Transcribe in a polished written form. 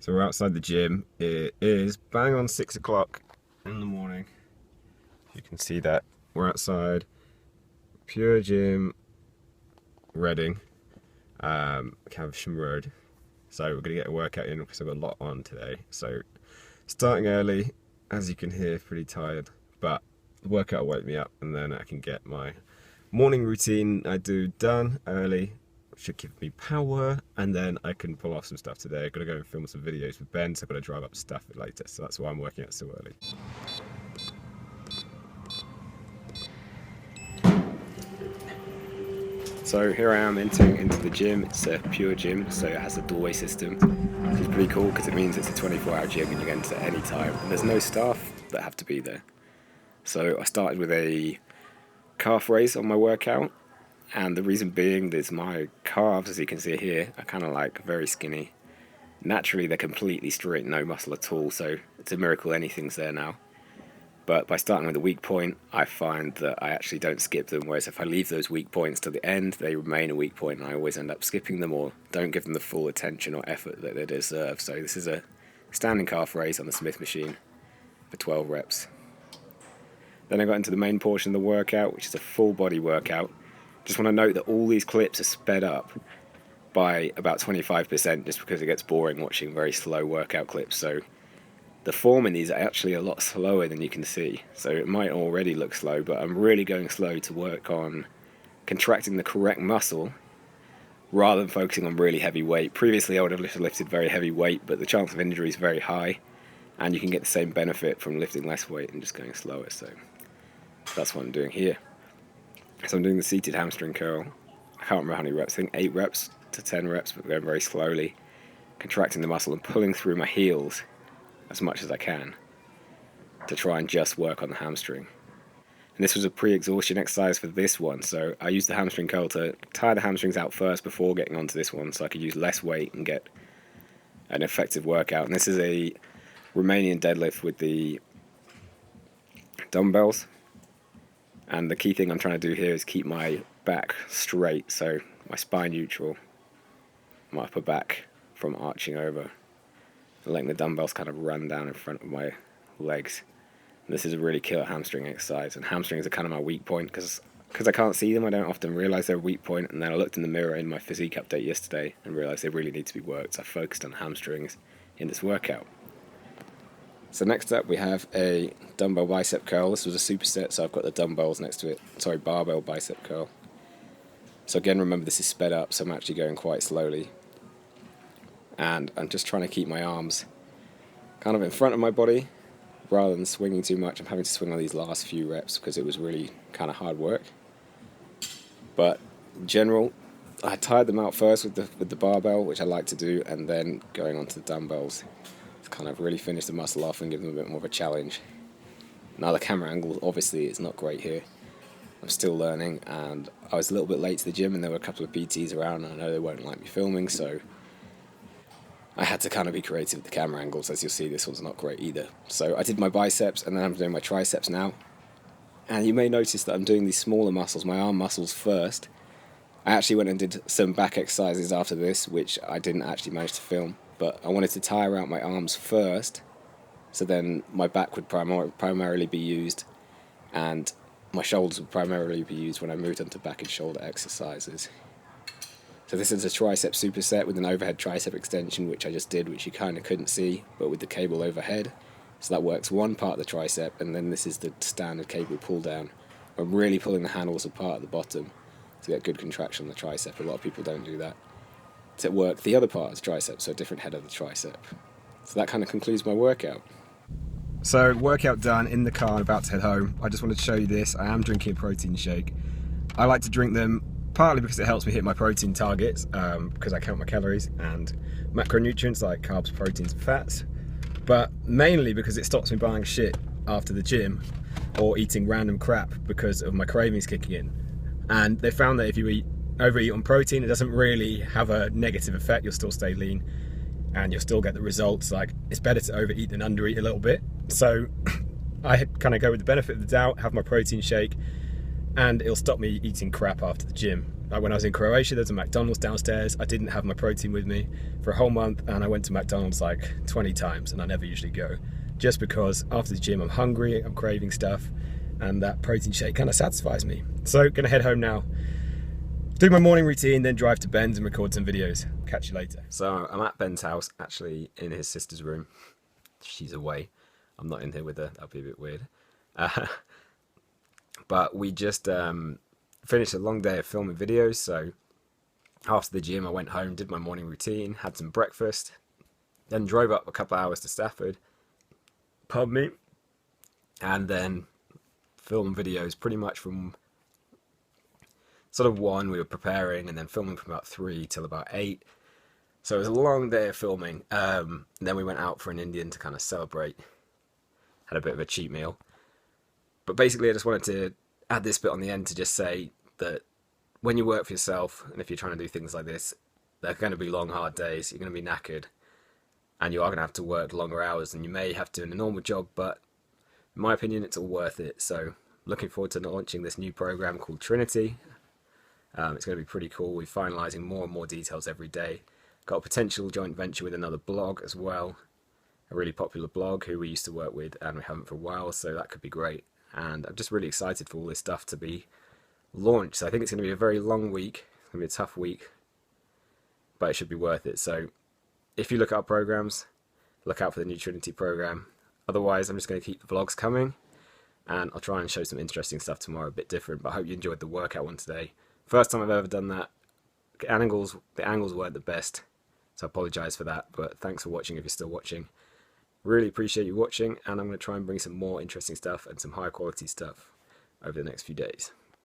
So we're outside the gym. It is bang on 6 o'clock in the morning. You can see that. We're outside Pure Gym, Reading, Caversham Road. So we're going to get a workout in because I've got a lot on today. So starting early, as you can hear, pretty tired. But the workout will wake me up and then I can get my morning routine I do done early. Should give me power, and then I can pull off some stuff today. I've got to go and film some videos with Ben, so I've got to drive up stuff later, so that's why I'm working out so early. So here I am entering into the gym. It's a Pure Gym, so it has a doorway system, which is pretty cool because it means it's a 24-hour gym and you can enter at any time, and there's no staff that have to be there. So I started with a calf raise on my workout. And the reason being is my calves, as you can see here, are kind of like very skinny. Naturally, they're completely straight, no muscle at all, so it's a miracle anything's there now. But by starting with a weak point, I find that I actually don't skip them, whereas if I leave those weak points to the end, they remain a weak point, and I always end up skipping them or don't give them the full attention or effort that they deserve. So this is a standing calf raise on the Smith machine for 12 reps. Then I got into the main portion of the workout, which is a full body workout. Just want to note that all these clips are sped up by about 25% just because it gets boring watching very slow workout clips. So the form in these are actually a lot slower than you can see. So it might already look slow, but I'm really going slow to work on contracting the correct muscle rather than focusing on really heavy weight. Previously I would have lifted very heavy weight, but the chance of injury is very high, and you can get the same benefit from lifting less weight and just going slower. So that's what I'm doing here. So I'm doing the seated hamstring curl. I can't remember how many reps, I think 8 reps to 10 reps, but going very slowly, contracting the muscle and pulling through my heels as much as I can to try and just work on the hamstring. And this was a pre-exhaustion exercise for this one, so I used the hamstring curl to tire the hamstrings out first before getting onto this one, so I could use less weight and get an effective workout. And this is a Romanian deadlift with the dumbbells. And the key thing I'm trying to do here is keep my back straight, so my spine neutral, my upper back from arching over, and letting the dumbbells kind of run down in front of my legs. And this is a really killer hamstring exercise, and hamstrings are kind of my weak point because I can't see them. I don't often realise they're a weak point, and then I looked in the mirror in my physique update yesterday and realised they really need to be worked, so I focused on hamstrings in this workout. So next up we have a dumbbell bicep curl. This was a superset, so I've got the dumbbells next to it. Sorry, barbell bicep curl. So again, remember this is sped up, so I'm actually going quite slowly. And I'm just trying to keep my arms kind of in front of my body rather than swinging too much. I'm having to swing on these last few reps because it was really kind of hard work. But in general, I tired them out first with the barbell, which I like to do, and then going on to the dumbbells. Kind of really finish the muscle off and give them a bit more of a challenge. Now the camera angle obviously is not great here. I'm still learning, and I was a little bit late to the gym and there were a couple of PTs around, and I know they won't like me filming, so I had to kind of be creative with the camera angles. As you'll see, this one's not great either. So I did my biceps and then I'm doing my triceps now, and you may notice that I'm doing these smaller muscles, my arm muscles first. I actually went and did some back exercises after this, which I didn't actually manage to film. But I wanted to tire out my arms first, so then my back would primarily be used, and my shoulders would primarily be used when I moved on to back and shoulder exercises. So this is a tricep superset with an overhead tricep extension, which I just did, which you kind of couldn't see, but with the cable overhead. So that works one part of the tricep, and then this is the standard cable pull down. I'm really pulling the handles apart at the bottom to get good contraction on the tricep. A lot of people don't do that. To work the other part of the tricep, so a different head of the tricep. So that kind of concludes my workout. So workout done, in the car and about to head home. I just wanted to show you this. I am drinking a protein shake. I like to drink them partly because it helps me hit my protein targets, because I count my calories and macronutrients like carbs, proteins and fats, but mainly because it stops me buying shit after the gym or eating random crap because of my cravings kicking in. And they found that if you overeat on protein, it doesn't really have a negative effect. You'll still stay lean and you'll still get the results. Like, it's better to overeat than undereat a little bit. So I kind of go with the benefit of the doubt, have my protein shake, and it'll stop me eating crap after the gym. Like when I was in Croatia, there's a McDonald's downstairs. I didn't have my protein with me for a whole month, and I went to McDonald's like 20 times, and I never usually go. Just because after the gym I'm hungry, I'm craving stuff, and that protein shake kind of satisfies me. So gonna head home now, do my morning routine, then drive to Ben's and record some videos. Catch you later. So I'm at Ben's house, actually in his sister's room. She's away. I'm not in here with her, that'd be a bit weird. But we just finished a long day of filming videos, so after the gym I went home, did my morning routine, had some breakfast, then drove up a couple of hours to Stafford, pardon me, and then filmed videos pretty much from sort of 1, we were preparing, and then filming from about 3 till about 8. So it was a long day of filming. Then we went out for an Indian to kind of celebrate, had a bit of a cheat meal. But basically I just wanted to add this bit on the end to just say that when you work for yourself, and if you're trying to do things like this, they're going to be long, hard days. You're going to be knackered, and you are going to have to work longer hours than you may have to in a normal job, but in my opinion, it's all worth it. So looking forward to launching this new program called Trinity. It's going to be pretty cool. We're finalising more and more details every day. Got a potential joint venture with another blog as well, a really popular blog who we used to work with and we haven't for a while, so that could be great. And I'm just really excited for all this stuff to be launched. So I think it's going to be a very long week. It's going to be a tough week, but it should be worth it. So if you look at our programs, look out for the new Trinity program. Otherwise, I'm just going to keep the vlogs coming, and I'll try and show some interesting stuff tomorrow, a bit different, but I hope you enjoyed the workout one today. First time I've ever done that. The angles weren't the best, so I apologise for that, but thanks for watching if you're still watching. Really appreciate you watching, and I'm going to try and bring some more interesting stuff and some high quality stuff over the next few days.